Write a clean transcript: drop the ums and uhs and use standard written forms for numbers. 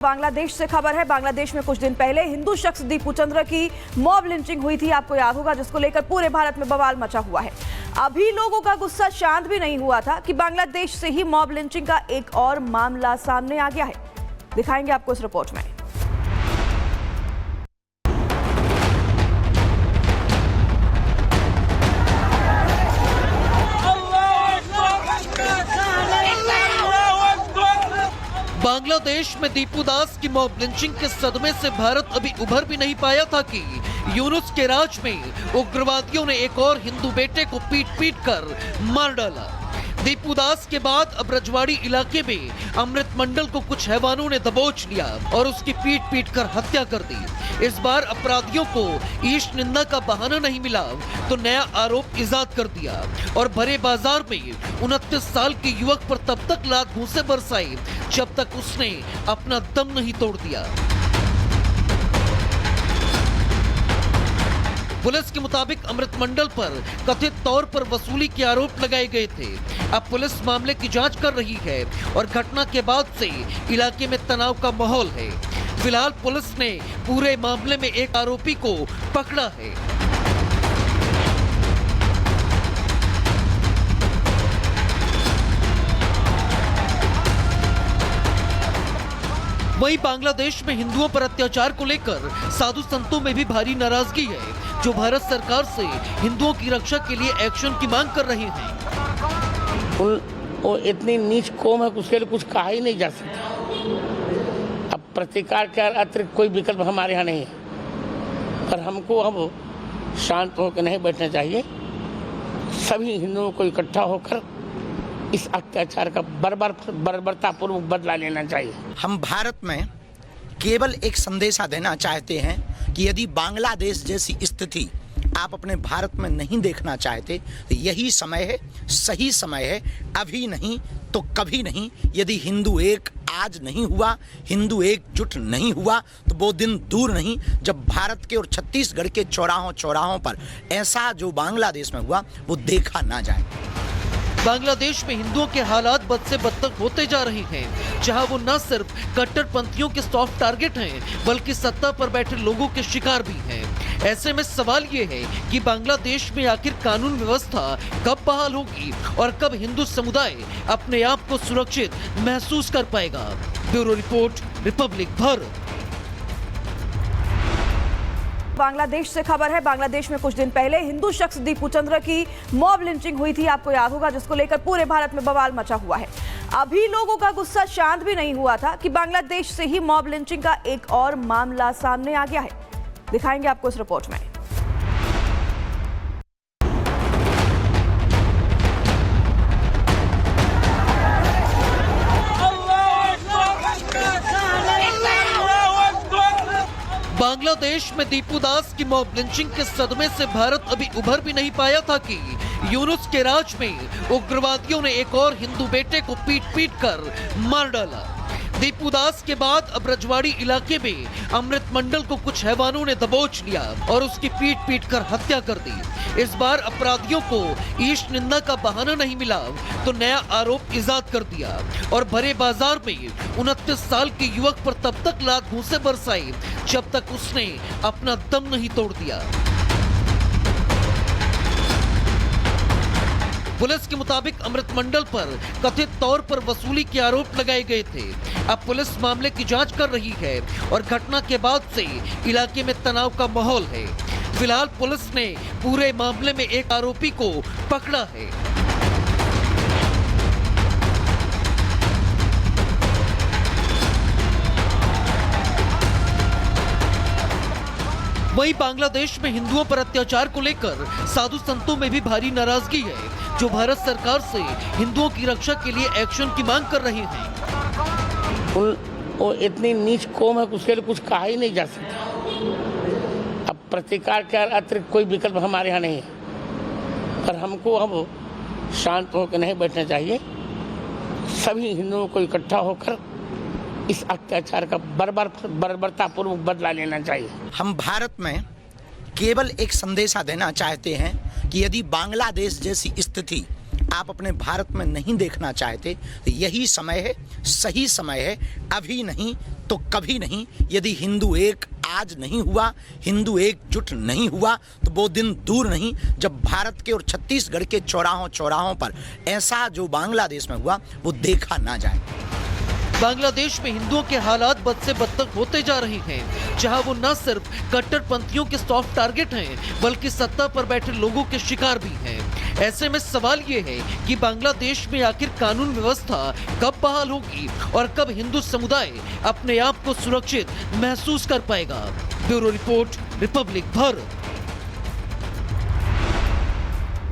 बांग्लादेश से खबर है। बांग्लादेश में कुछ दिन पहले हिंदू शख्स दीपू चंद्र की मॉब लिंचिंग हुई थी, आपको याद होगा, जिसको लेकर पूरे भारत में बवाल मचा हुआ है। अभी लोगों का गुस्सा शांत भी नहीं हुआ था कि बांग्लादेश से ही मॉब लिंचिंग का एक और मामला सामने आ गया है। दिखाएंगे आपको इस रिपोर्ट में। बांग्लादेश में दीपू दास की मॉब लिंचिंग के सदमे से भारत अभी उभर भी नहीं पाया था कि यूनुस के राज में उग्रवादियों ने एक और हिंदू बेटे को पीट कर मार डाला। दीपू दास के बाद अब रजवाड़ी इलाके में अमृत मंडल को कुछ हैवानों ने दबोच लिया और उसकी पीट कर हत्या कर दी। इस बार अपराधियों को ईश निंदा का बहाना नहीं मिला तो नया आरोप इजाद कर दिया और भरे बाजार में 29 साल के युवक पर तब तक लात घूंसे बरसाई जब तक उसने अपना दम नहीं तोड़ दिया। पुलिस के मुताबिक अमृत मंडल पर कथित तौर पर वसूली के आरोप लगाए गए थे। अब पुलिस मामले की जांच कर रही है और घटना के बाद से इलाके में तनाव का माहौल है। फिलहाल पुलिस ने पूरे मामले में एक आरोपी को पकड़ा है। वहीं बांग्लादेश में हिंदुओं पर अत्याचार को लेकर साधु संतों में भी भारी नाराजगी है, जो भारत सरकार से हिंदुओं की रक्षा के लिए एक्शन की मांग कर रहे हैं। वो इतनी नीच कौम है, उसके लिए कुछ कहा ही नहीं जा सकता। अब प्रतिकार के अतिरिक्त कोई विकल्प हमारे यहाँ नहीं है, पर हमको अब शांत होकर नहीं बैठना चाहिए। सभी हिंदुओं को इकट्ठा होकर इस अत्याचार का बर्बरतापूर्वक बदला लेना चाहिए। हम भारत में केवल एक संदेशा देना चाहते हैं कि यदि बांग्लादेश जैसी स्थिति आप अपने भारत में नहीं देखना चाहते तो यही समय है, सही समय है, अभी नहीं तो कभी नहीं। यदि हिंदू एक आज नहीं हुआ, हिंदू एकजुट नहीं हुआ तो वो दिन दूर नहीं जब भारत के और छत्तीसगढ़ के चौराहों पर ऐसा जो बांग्लादेश में हुआ वो देखा ना जाए। बांग्लादेश में हिंदुओं के हालात बद से बदतर होते जा रहे हैं, जहां वो न सिर्फ कट्टरपंथियों के सॉफ्ट टारगेट हैं, बल्कि सत्ता पर बैठे लोगों के शिकार भी हैं। ऐसे में सवाल ये है कि बांग्लादेश में आखिर कानून व्यवस्था कब बहाल होगी और कब हिंदू समुदाय अपने आप को सुरक्षित महसूस कर पाएगा। Bureau report, Republic Bharat. Bangladesh से खबर है। बांग्लादेश में कुछ दिन पहले हिंदू शख्स दीपू चंद्र की मॉब लिंचिंग हुई थी, आपको याद होगा, जिसको लेकर पूरे भारत में बवाल मचा हुआ है। अभी लोगों का गुस्सा शांत भी नहीं हुआ था कि बांग्लादेश से ही मॉब लिंचिंग का एक और मामला सामने आ गया है। दिखाएंगे आपको इस रिपोर्ट में। बांग्लादेश में दीपू दास की मॉब लिंचिंग के सदमे से भारत अभी उभर भी नहीं पाया था कि यूनुस के राज में उग्रवादियों ने एक और हिंदू बेटे को पीट कर मार डाला। दीपू दास के बाद अब रजवाड़ी इलाके में अमृत मंडल को कुछ हैवानों ने दबोच लिया और उसकी पीट कर हत्या कर दी। इस बार अपराधियों को ईश निंदा का बहाना नहीं मिला तो नया आरोप इजाद कर दिया और भरे बाजार में 29 साल के युवक पर तब तक लात घूंसे बरसाई जब तक उसने अपना दम नहीं तोड़ दिया। पुलिस के मुताबिक अमृत मंडल पर कथित तौर पर वसूली के आरोप लगाए गए थे। अब पुलिस मामले की जांच कर रही है और घटना के बाद से इलाके में तनाव का माहौल है। फिलहाल पुलिस ने पूरे मामले में एक आरोपी को पकड़ा है। वहीं बांग्लादेश में हिंदुओं पर अत्याचार को लेकर साधु संतों में भी भारी नाराजगी है, जो भारत सरकार से हिंदुओं की रक्षा के लिए एक्शन की मांग कर रहे हैं। वो इतनी नीच कौम है, उसके लिए कुछ कहा ही नहीं जा सकता। अब प्रतिकार के अतिरिक्त कोई विकल्प हमारे यहाँ नहीं है, पर हमको अब शांत होकर नहीं बैठना चाहिए। सभी हिंदुओं को इकट्ठा होकर इस अत्याचार का बर्बरतापूर्वक बदला लेना चाहिए। हम भारत में केवल एक संदेशा देना चाहते हैं कि यदि बांग्लादेश जैसी स्थिति आप अपने भारत में नहीं देखना चाहते तो यही समय है, सही समय है, अभी नहीं तो कभी नहीं। यदि हिंदू एक आज नहीं हुआ, हिंदू एकजुट नहीं हुआ, तो वो दिन दूर नहीं जब भारत के और छत्तीसगढ़ के चौराहों पर ऐसा जो बांग्लादेश में हुआ वो देखा ना जाए। बांग्लादेश में हिंदुओं के हालात बद से बदतर होते जा रहे हैं, जहां वो न सिर्फ कट्टरपंथियों के सॉफ्ट टारगेट हैं, बल्कि सत्ता पर बैठे लोगों के शिकार भी हैं। ऐसे में सवाल ये है कि बांग्लादेश में आखिर कानून व्यवस्था कब बहाल होगी और कब हिंदू समुदाय अपने आप को सुरक्षित महसूस कर पाएगा। Bureau report, Republic Bharat.